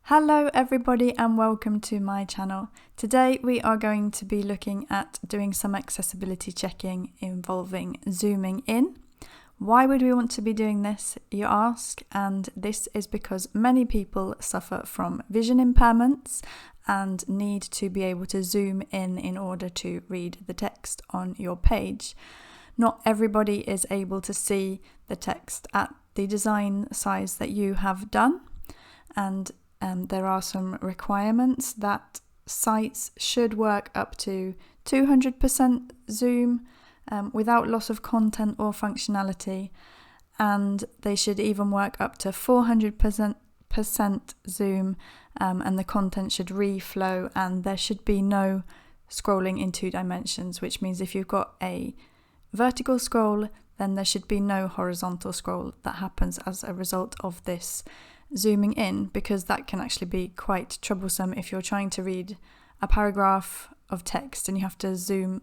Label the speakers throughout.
Speaker 1: Hello everybody and welcome to my channel. Today we are going to be looking at doing some accessibility checking involving zooming in. Why would we want to be doing this, you ask? And this is because many people suffer from vision impairments and need to be able to zoom in order to read the text on your page. Not everybody is able to see the text at the design size that you have done, and there are some requirements that sites should work up to 200% zoom without loss of content or functionality, and they should even work up to 400% zoom, and the content should reflow, and there should be no scrolling in 2 dimensions, which means if you've got a vertical scroll, then there should be no horizontal scroll that happens as a result of this zooming in, because that can actually be quite troublesome if you're trying to read a paragraph of text and you have to zoom,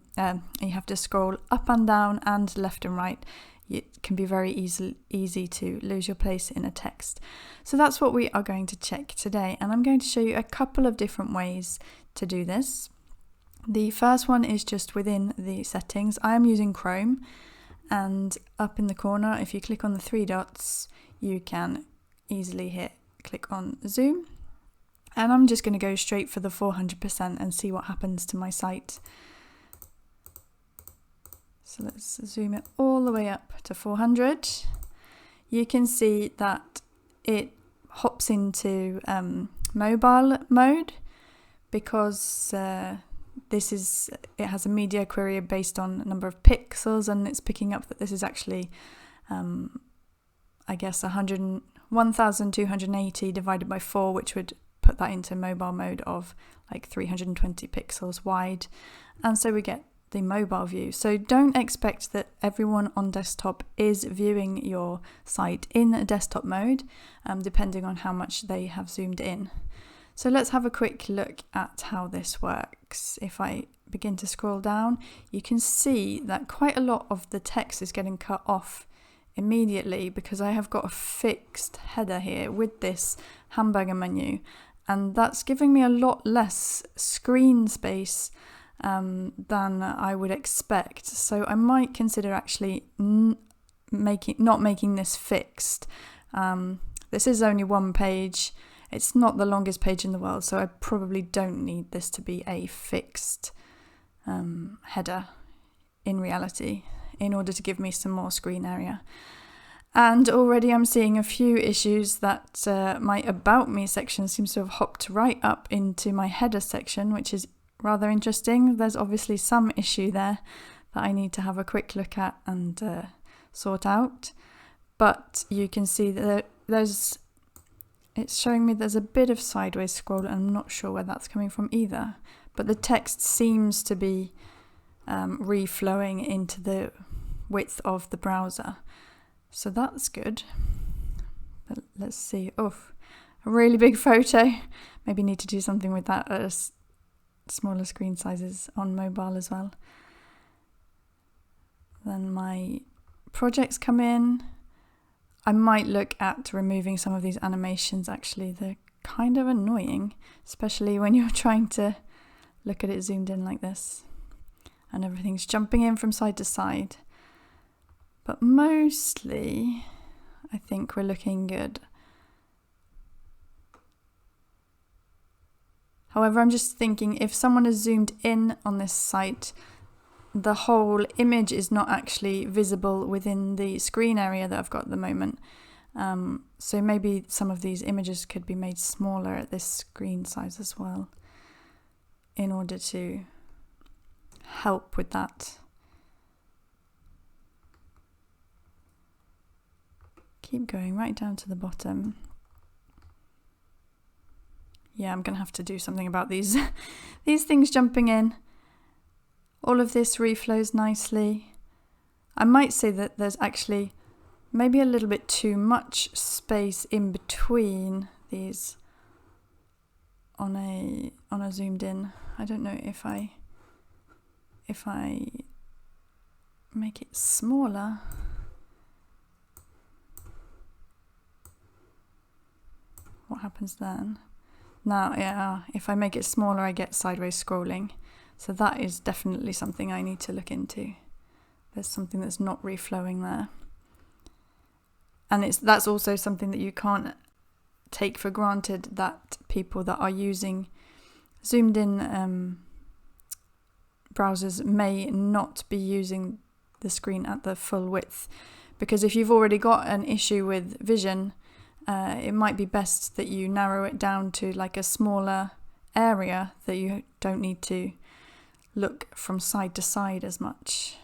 Speaker 1: you have to scroll up and down and left and right. It can be very easy to lose your place in a text. So that's what we are going to check today, and I'm going to show you a couple of different ways to do this. The first one is just within the settings. I am using Chrome, and up in the corner, if you click on the 3 dots, you can easily click on zoom, and I'm just going to go straight for the 400% and see what happens to my site. So let's zoom it all the way up to 400. You can see that it hops into mobile mode because it has a media query based on a number of pixels, and it's picking up that this is actually I guess 1280 divided by 4, which would put that into mobile mode of like 320 pixels wide, and so we get the mobile view. So don't expect that everyone on desktop is viewing your site in a desktop mode, depending on how much they have zoomed in. So let's have a quick look at how this works. If I begin to scroll down, you can see that quite a lot of the text is getting cut off immediately because I have got a fixed header here with this hamburger menu, and that's giving me a lot less screen space than I would expect. So I might consider actually not making this fixed. This is only one page. It's not the longest page in the world, so I probably don't need this to be a fixed header in reality, in order to give me some more screen area. And already I'm seeing a few issues that my About Me section seems to have hopped right up into my header section, which is rather interesting. There's obviously some issue there that I need to have a quick look at and sort out. But you can see that it's showing me there's a bit of sideways scroll, and I'm not sure where that's coming from either. But the text seems to be reflowing into the width of the browser, so that's good. But let's see. Oh, a really big photo. Maybe need to do something with that at smaller screen sizes on mobile as well. Then my projects come in. I might look at removing some of these animations. Actually, they're kind of annoying, especially when you're trying to look at it zoomed in like this and everything's jumping in from side to side. But mostly, I think we're looking good. However, I'm just thinking, if someone has zoomed in on this site, the whole image is not actually visible within the screen area that I've got at the moment. So maybe some of these images could be made smaller at this screen size as well, in order to help with that. Keep going right down to the bottom. Yeah, I'm going to have to do something about these things jumping in. All of this reflows nicely. I might say that there's actually maybe a little bit too much space in between these on a zoomed in. I don't know if I make it smaller. What happens then? Now, yeah, if I make it smaller, I get sideways scrolling. So that is definitely something I need to look into. There's something that's not reflowing there. And that's also something that you can't take for granted, that people that are using zoomed in browsers may not be using the screen at the full width. Because if you've already got an issue with vision, it might be best that you narrow it down to like a smaller area that you don't need to look from side to side as much.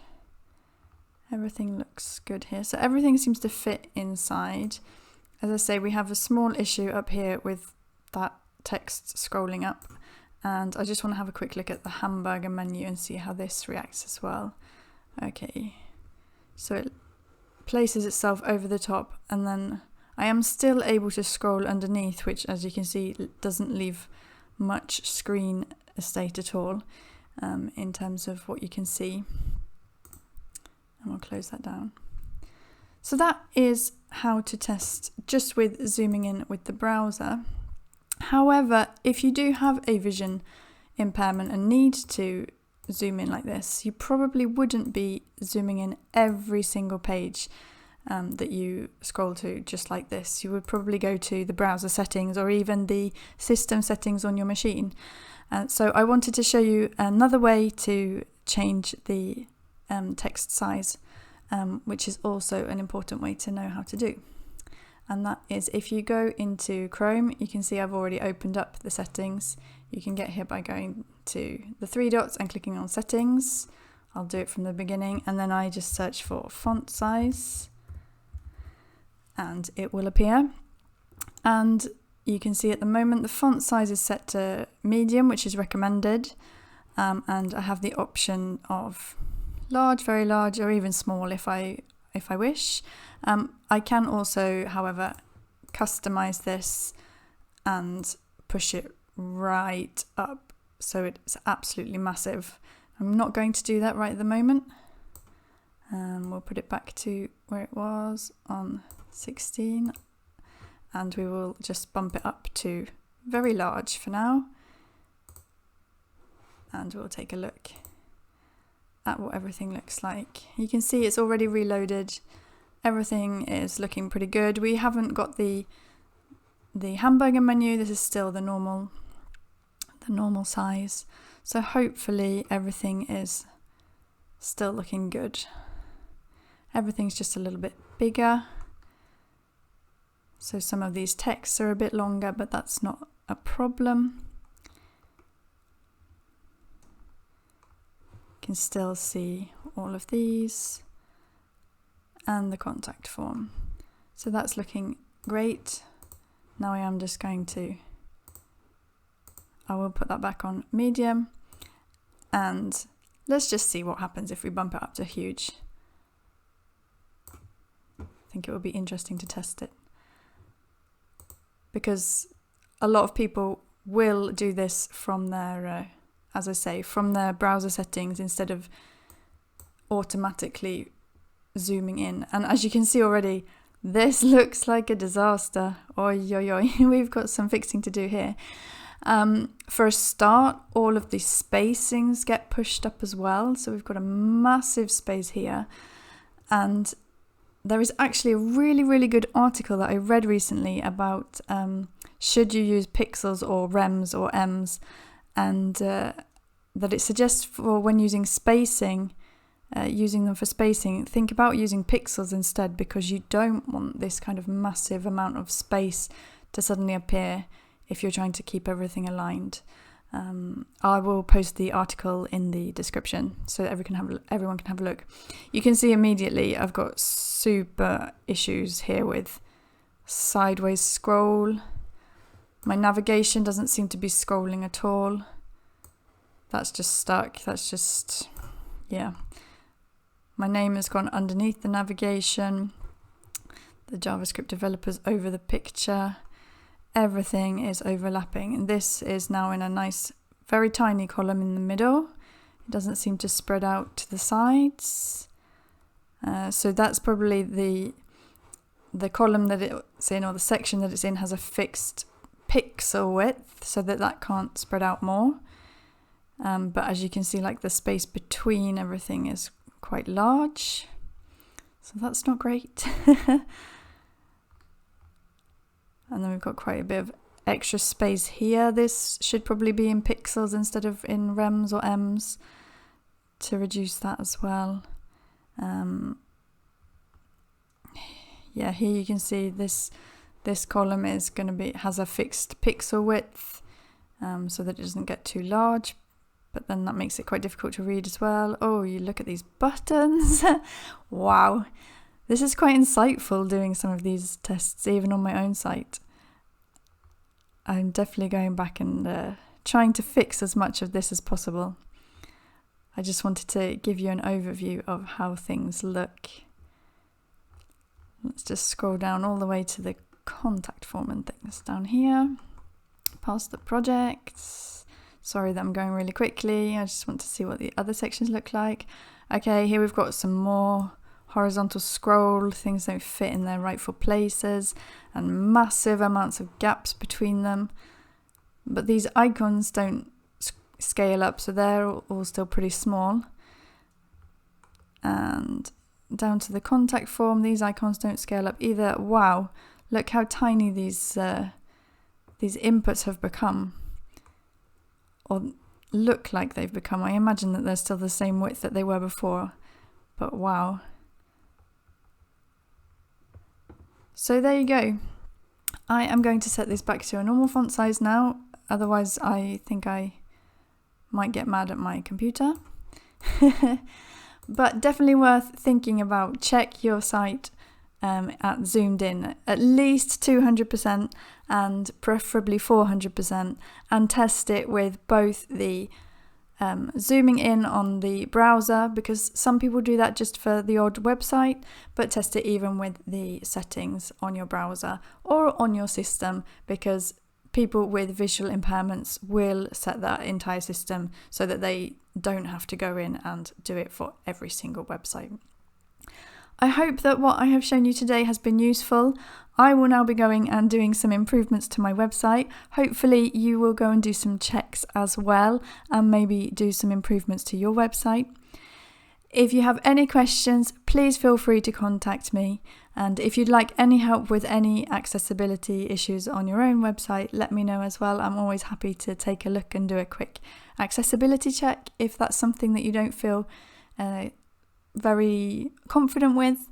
Speaker 1: Everything looks good here. So everything seems to fit inside. As I say, we have a small issue up here with that text scrolling up. And I just want to have a quick look at the hamburger menu and see how this reacts as well. Okay, so it places itself over the top, and then I am still able to scroll underneath, which, as you can see, doesn't leave much screen estate at all in terms of what you can see. And we'll close that down. So that is how to test just with zooming in with the browser. However, if you do have a vision impairment and need to zoom in like this, you probably wouldn't be zooming in every single page that you scroll to just like this. You would probably go to the browser settings or even the system settings on your machine. So I wanted to show you another way to change the text size, which is also an important way to know how to do. And that is, if you go into Chrome, you can see I've already opened up the settings. You can get here by going to the three dots and clicking on settings. I'll do it from the beginning, and then I just search for font size and it will appear. And you can see at the moment the font size is set to medium, which is recommended, and I have the option of large, very large, or even small if I wish. I can also, however, customize this and push it right up so it's absolutely massive. I'm not going to do that right at the moment. We'll put it back to where it was on 16, and we will just bump it up to very large for now, and we'll take a look at what everything looks like. You can see it's already reloaded. Everything is looking pretty good. We haven't got the hamburger menu. This is still the normal size. So hopefully everything is still looking good. Everything's just a little bit bigger. So some of these texts are a bit longer, but that's not a problem. You can still see all of these and the contact form. So that's looking great. Now I am just going to, I will put that back on medium, and let's just see what happens if we bump it up to huge. I think it will be interesting to test it, because a lot of people will do this from their, as I say, from their browser settings instead of automatically zooming in. And as you can see already, this looks like a disaster. Oi, oi, oi. We've got some fixing to do here. For a start, all of the spacings get pushed up as well. So we've got a massive space here. And there is actually a really, really good article that I read recently about should you use pixels or rems or ems, and that it suggests for when using spacing, using them for spacing, think about using pixels instead, because you don't want this kind of massive amount of space to suddenly appear if you're trying to keep everything aligned. I will post the article in the description so that everyone can have a look. You can see immediately I've got super issues here with sideways scroll. My navigation doesn't seem to be scrolling at all. That's just stuck. That's just, yeah. My name has gone underneath the navigation. The JavaScript developers over the picture. Everything is overlapping. And this is now in a nice, very tiny column in the middle. It doesn't seem to spread out to the sides. So that's probably the column that it's in, or the section that it's in, has a fixed pixel width so that that can't spread out more. But as you can see, like the space between everything is quite large. So that's not great. And then we've got quite a bit of extra space here. This should probably be in pixels instead of in rems or ems to reduce that as well. Yeah, here you can see this column is going to has a fixed pixel width, so that it doesn't get too large, but then that makes it quite difficult to read as well. Oh, you look at these buttons. Wow. This is quite insightful doing some of these tests, even on my own site. I'm definitely going back and trying to fix as much of this as possible. I just wanted to give you an overview of how things look. Let's just scroll down all the way to the contact form and things down here. Past the projects. Sorry that I'm going really quickly. I just want to see what the other sections look like. Okay, here we've got some more horizontal scroll, things don't fit in their rightful places, and massive amounts of gaps between them. But these icons don't scale up, so they're all still pretty small. And down to the contact form, these icons don't scale up either. Wow, look how tiny these inputs have become, or look like they've become. I imagine that they're still the same width that they were before, but wow. So there you go. I am going to set this back to a normal font size now, otherwise I think I might get mad at my computer. But definitely worth thinking about. Check your site at zoomed in at least 200% and preferably 400%, and test it with both the zooming in on the browser, because some people do that just for the odd website, but test it even with the settings on your browser or on your system, because people with visual impairments will set that entire system so that they don't have to go in and do it for every single website. I hope that what I have shown you today has been useful. I will now be going and doing some improvements to my website. Hopefully you will go and do some checks as well, and maybe do some improvements to your website. If you have any questions, please feel free to contact me. And if you'd like any help with any accessibility issues on your own website, let me know as well. I'm always happy to take a look and do a quick accessibility check if that's something that you don't feel very confident with.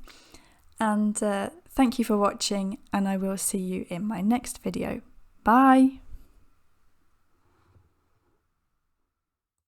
Speaker 1: And thank you for watching, and I will see you in my next video. Bye!